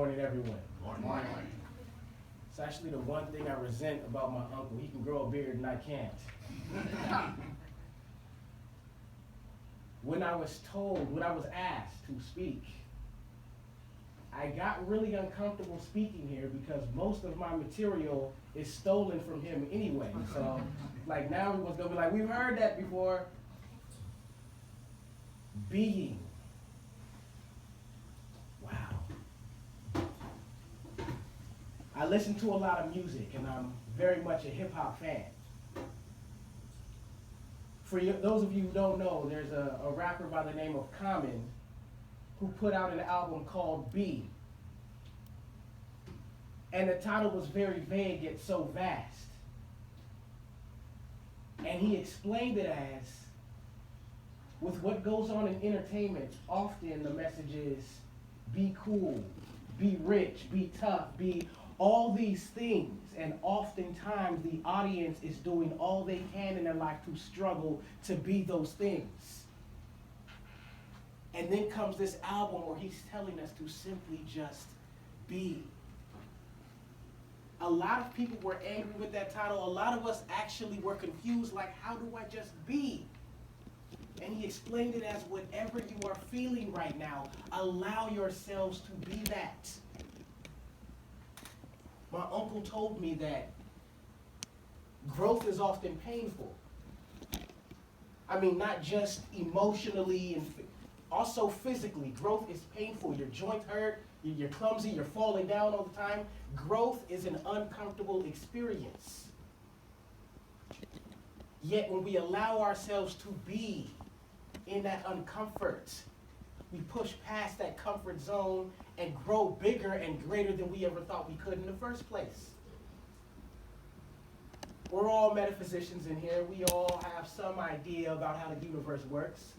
morning, everyone. Morning. It's actually the one thing I resent about my uncle. He can grow a beard and I can't. When I was asked to speak, I got really uncomfortable speaking here because most of my material is stolen from him anyway. So, like, now everyone's gonna be like, we've heard that before. Being. Wow. I listen to a lot of music, and I'm very much a hip-hop fan. For those of you who don't know, there's a rapper by the name of Common who put out an album called B. And the title was very vague yet so vast. And he explained it as, with what goes on in entertainment, often the message is, be cool, be rich, be tough, be all these things. And oftentimes the audience is doing all they can in their life to struggle to be those things. And then comes this album where he's telling us to simply just be. A lot of people were angry with that title. A lot of us actually were confused, like, how do I just be? And he explained it as, whatever you are feeling right now, allow yourselves to be that. My uncle told me that growth is often painful. I mean, not just emotionally, and also physically. Growth is painful. Your joints hurt, you're clumsy, you're falling down all the time. Growth is an uncomfortable experience. Yet when we allow ourselves to be in that uncomfort, we push past that comfort zone and grow bigger and greater than we ever thought we could in the first place. We're all metaphysicians in here. We all have some idea about how the universe works.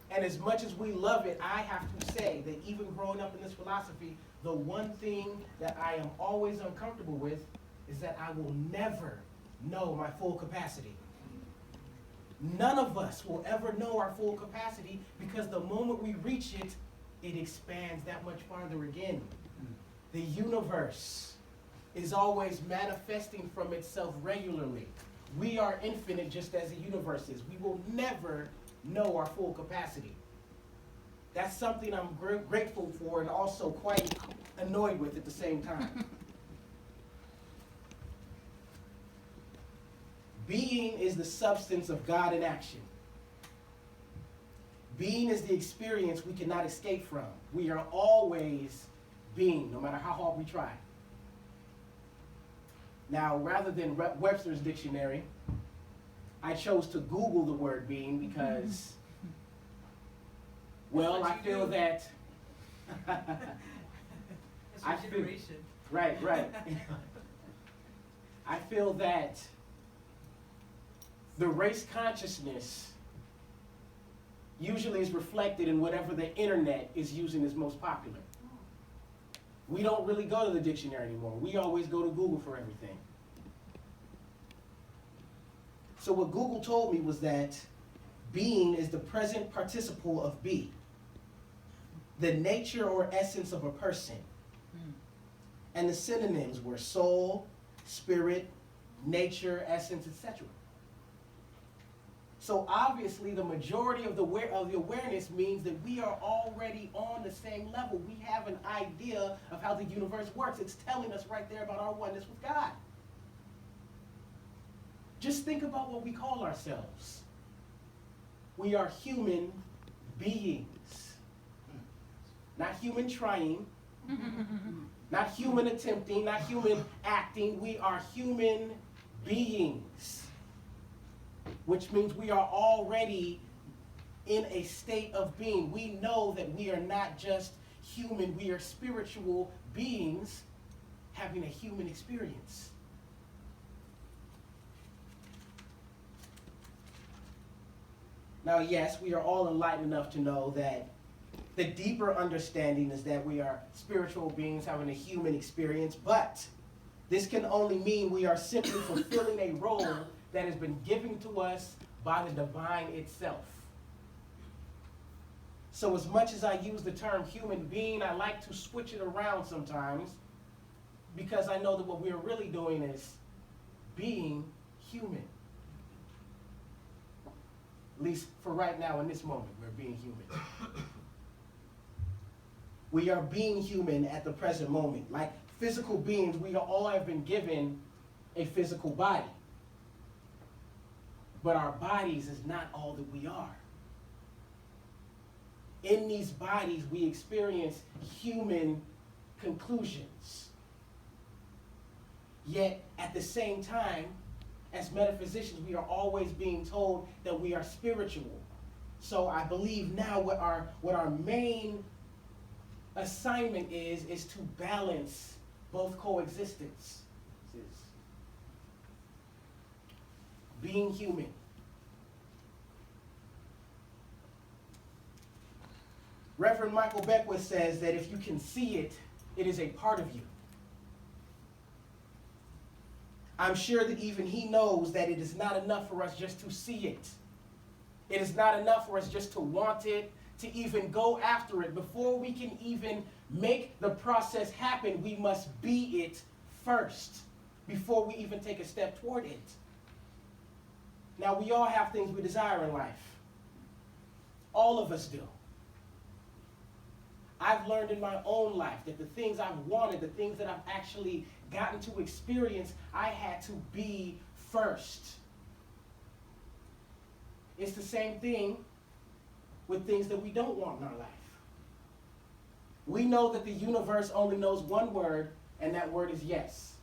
And as much as we love it, I have to say that even growing up in this philosophy, the one thing that I am always uncomfortable with is that I will never know my full capacity. None of us will ever know our full capacity, because the moment we reach it, it expands that much farther again. The universe is always manifesting from itself regularly. We are infinite just as the universe is. We will never know our full capacity. That's something I'm grateful for and also quite annoyed with at the same time. Being is the substance of God in action. Being is the experience we cannot escape from. We are always being, no matter how hard we try. Now, rather than Webster's dictionary, I chose to Google the word being because, well, I feel that right. I feel that the race consciousness usually is reflected in whatever the internet is using as most popular. We don't really go to the dictionary anymore. We always go to Google for everything. So what Google told me was that being is the present participle of be, the nature or essence of a person. And the synonyms were soul, spirit, nature, essence, etc. So obviously the majority of the awareness means that we are already on the same level. We have an idea of how the universe works. It's telling us right there about our oneness with God. Just think about what we call ourselves. We are human beings. Not human trying, not human attempting, not human acting. We are human beings, which means we are already in a state of being. We know that we are not just human, we are spiritual beings having a human experience. Now, yes, we are all enlightened enough to know that the deeper understanding is that we are spiritual beings having a human experience, but this can only mean we are simply fulfilling a role that has been given to us by the divine itself. So as much as I use the term human being, I like to switch it around sometimes because I know that what we're really doing is being human. At least for right now in this moment, we're being human. We are being human at the present moment. Like physical beings, we all have been given a physical body. But our bodies is not all that we are. In these bodies, we experience human conclusions. Yet, at the same time, as metaphysicians, we are always being told that we are spiritual. So I believe now what our main assignment is to balance both coexistences. Being human. Reverend Michael Beckwith says that if you can see it, it is a part of you. I'm sure that even he knows that it is not enough for us just to see it. It is not enough for us just to want it, to even go after it. Before we can even make the process happen, we must be it first, before we even take a step toward it. Now, we all have things we desire in life. All of us do. I've learned in my own life that the things I've wanted, the things that I've actually gotten to experience, I had to be first. It's the same thing with things that we don't want in our life. We know that the universe only knows one word, and that word is yes.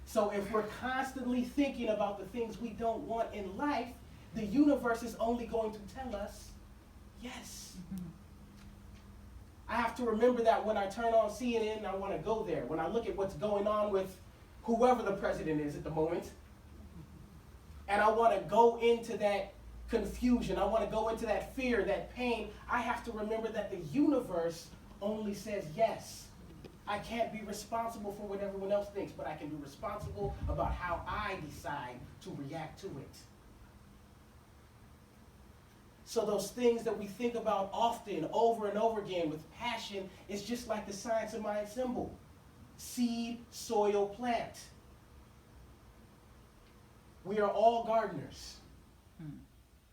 So if we're constantly thinking about the things we don't want in life, the universe is only going to tell us yes. Mm-hmm. I have to remember that when I turn on CNN, I want to go there. When I look at what's going on with whoever the president is at the moment, and I want to go into that confusion, I want to go into that fear, that pain, I have to remember that the universe only says yes. I can't be responsible for what everyone else thinks, but I can be responsible about how I decide to react to it. So those things that we think about often, over and over again with passion, is just like the science of mind symbol. Seed, soil, plant. We are all gardeners.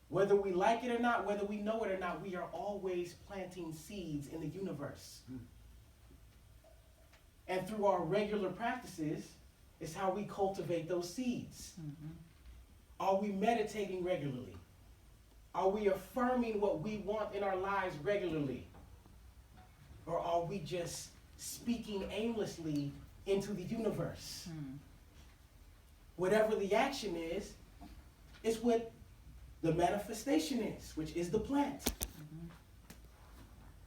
Whether we like it or not, whether we know it or not, we are always planting seeds in the universe. And through our regular practices is how we cultivate those seeds. Mm-hmm. Are we meditating regularly? Are we affirming what we want in our lives regularly? Or are we just speaking aimlessly into the universe? Whatever the action is what the manifestation is, which is the plant.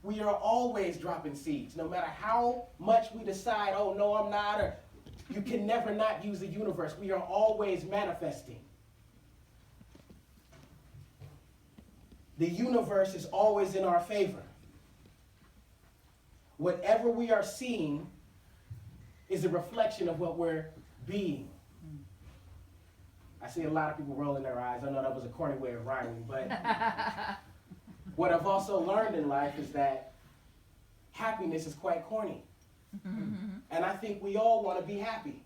We are always dropping seeds, no matter how much we decide, oh, no, I'm not, or you can never not use the universe. We are always manifesting. The universe is always in our favor. Whatever we are seeing is a reflection of what we're being. I see a lot of people rolling their eyes. I know that was a corny way of rhyming, but what I've also learned in life is that happiness is quite corny. And I think we all want to be happy.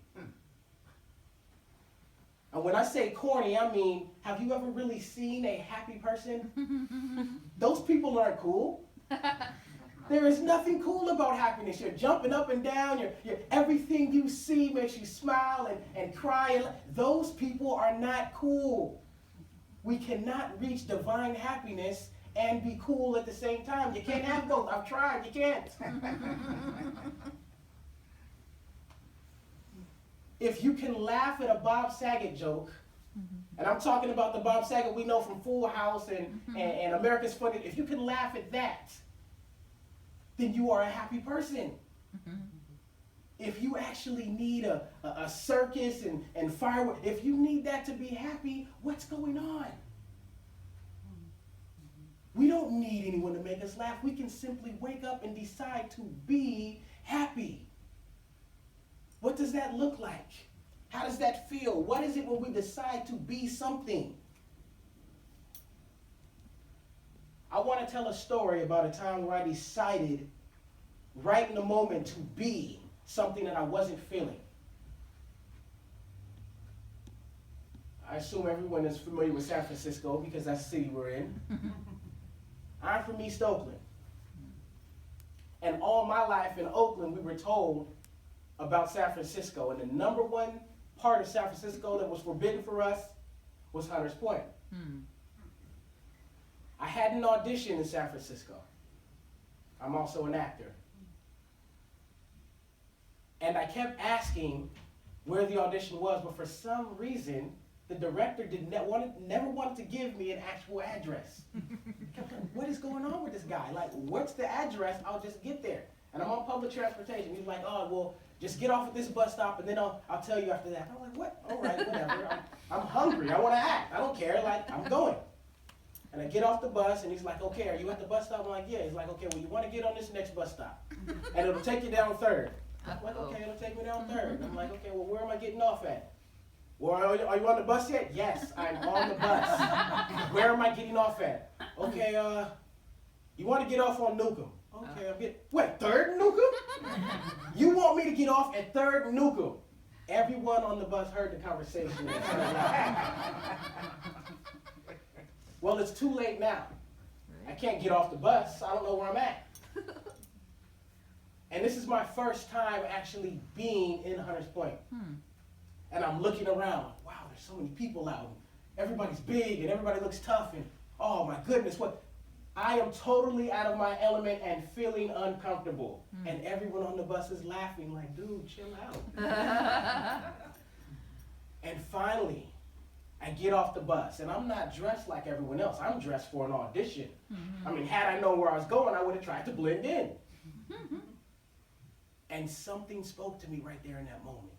And when I say corny, I mean, have you ever really seen a happy person? Those people aren't cool. There is nothing cool about happiness. You're jumping up and down. Everything you see makes you smile and cry. Those people are not cool. We cannot reach divine happiness and be cool at the same time. You can't have both. I've tried. You can't. If you can laugh at a Bob Saget joke, and I'm talking about the Bob Saget we know from Full House and America's Funny, if you can laugh at that, then you are a happy person. If you actually need a circus and fireworks, if you need that to be happy, what's going on? We don't need anyone to make us laugh. We can simply wake up and decide to be happy. What does that look like? How does that feel? What is it when we decide to be something? I want to tell a story about a time where I decided right in the moment to be something that I wasn't feeling. I assume everyone is familiar with San Francisco because that's the city we're in. I'm from East Oakland. And all my life in Oakland, we were told about San Francisco. And the number one part of San Francisco that was forbidden for us was Hunters Point. I had an audition in San Francisco. I'm also an actor. And I kept asking where the audition was, but for some reason, the director never wanted to give me an actual address. I kept like, what is going on with this guy? Like, what's the address? I'll just get there. And I'm on public transportation. He's like, oh, well, just get off at this bus stop, and then I'll tell you after that. I'm like, what? All right, whatever. I'm hungry. I want to act. I don't care. Like, I'm going. And I get off the bus, and he's like, okay, are you at the bus stop? I'm like, yeah. He's like, okay, well, you want to get on this next bus stop. And it'll take you down 3rd. I'm like, okay, it'll take me down 3rd. I'm like, okay, well, where am I getting off at? Well, are you on the bus yet? Yes, I'm on the bus. Where am I getting off at? Okay, you want to get off on Newcomb. Okay, I'm getting, what, 3rd Newcomb? You want me to get off at 3rd Newcomb? Everyone on the bus heard the conversation. Well, it's too late now. I can't get off the bus. I don't know where I'm at. And this is my first time actually being in Hunters Point. And I'm looking around, like, wow, there's so many people out. Everybody's big and everybody looks tough. And oh my goodness, what? I am totally out of my element and feeling uncomfortable. And everyone on the bus is laughing like, dude, chill out. And finally, I get off the bus. And I'm not dressed like everyone else. I'm dressed for an audition. I mean, had I known where I was going, I would have tried to blend in. And something spoke to me right there in that moment.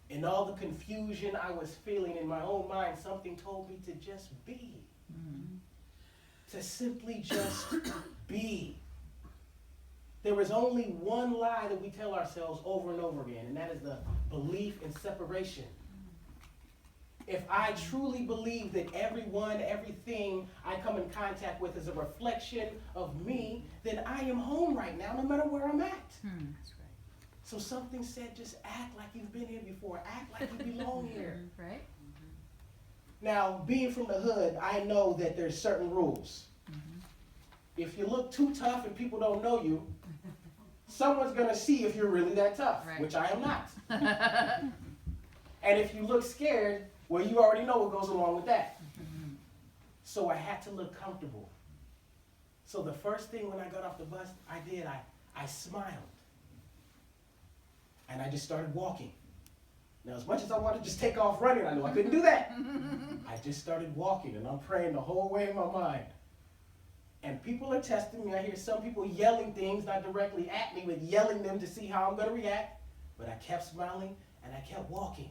In all the confusion I was feeling in my own mind, something told me to just be. To simply just be. There is only one lie that we tell ourselves over and over again, and that is the belief in separation. If I truly believe that everyone, everything I come in contact with is a reflection of me, then I am home right now, no matter where I'm at. That's right. So something said, just act like you've been here before. Act like you belong here. Right? Now, being from the hood, I know that there's certain rules. If you look too tough and people don't know you, someone's going to see if you're really that tough, Right. which I am not. And if you look scared, well, you already know what goes along with that. So I had to look comfortable. So the first thing when I got off the bus, I smiled. And I just started walking. Now, as much as I wanted to just take off running, I knew I couldn't do that. I just started walking, and I'm praying the whole way in my mind. And people are testing me. I hear some people yelling things, not directly at me, but yelling them to see how I'm going to react. But I kept smiling, and I kept walking.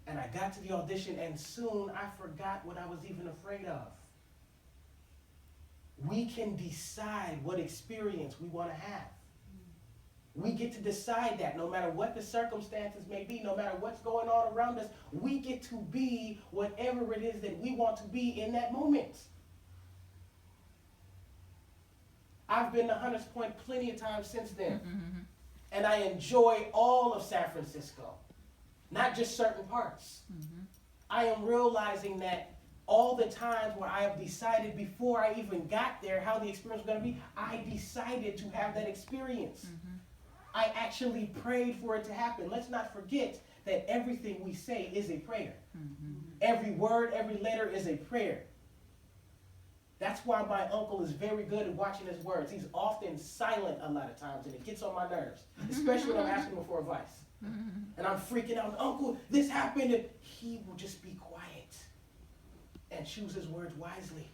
And I got to the audition, and soon I forgot what I was even afraid of. We can decide what experience we want to have. We get to decide that no matter what the circumstances may be, no matter what's going on around us, we get to be whatever it is that we want to be in that moment. I've been to Hunters Point plenty of times since then. And I enjoy all of San Francisco, not just certain parts. I am realizing that all the times where I have decided before I even got there how the experience was going to be, I decided to have that experience. I actually prayed for it to happen. Let's not forget that everything we say is a prayer. Every word, every letter is a prayer. That's why my uncle is very good at watching his words. He's often silent a lot of times, and it gets on my nerves, especially when I'm asking him for advice. And I'm freaking out, Uncle, this happened, and he will just be quiet and choose his words wisely.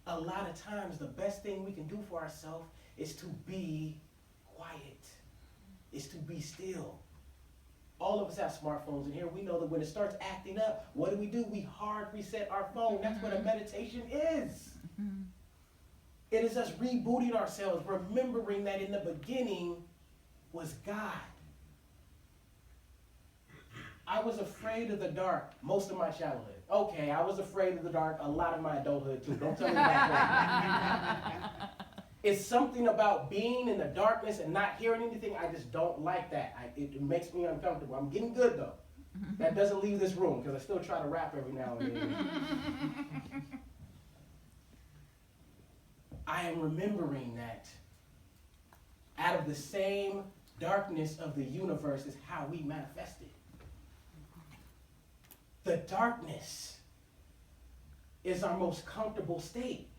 A lot of times, the best thing we can do for ourselves is to be quiet, is to be still. All of us have smartphones in here. We know that when it starts acting up, what do? We hard reset our phone. That's what a meditation is. It is us rebooting ourselves, remembering that in the beginning was God. I was afraid of the dark most of my childhood. Okay, I was afraid of the dark a lot of my adulthood too. Don't tell me that. It's something about being in the darkness and not hearing anything. I just don't like that. It makes me uncomfortable. I'm getting good though. That doesn't leave this room because I still try to rap every now and then. I am remembering that out of the same darkness of the universe is how we manifest it. The darkness is our most comfortable state.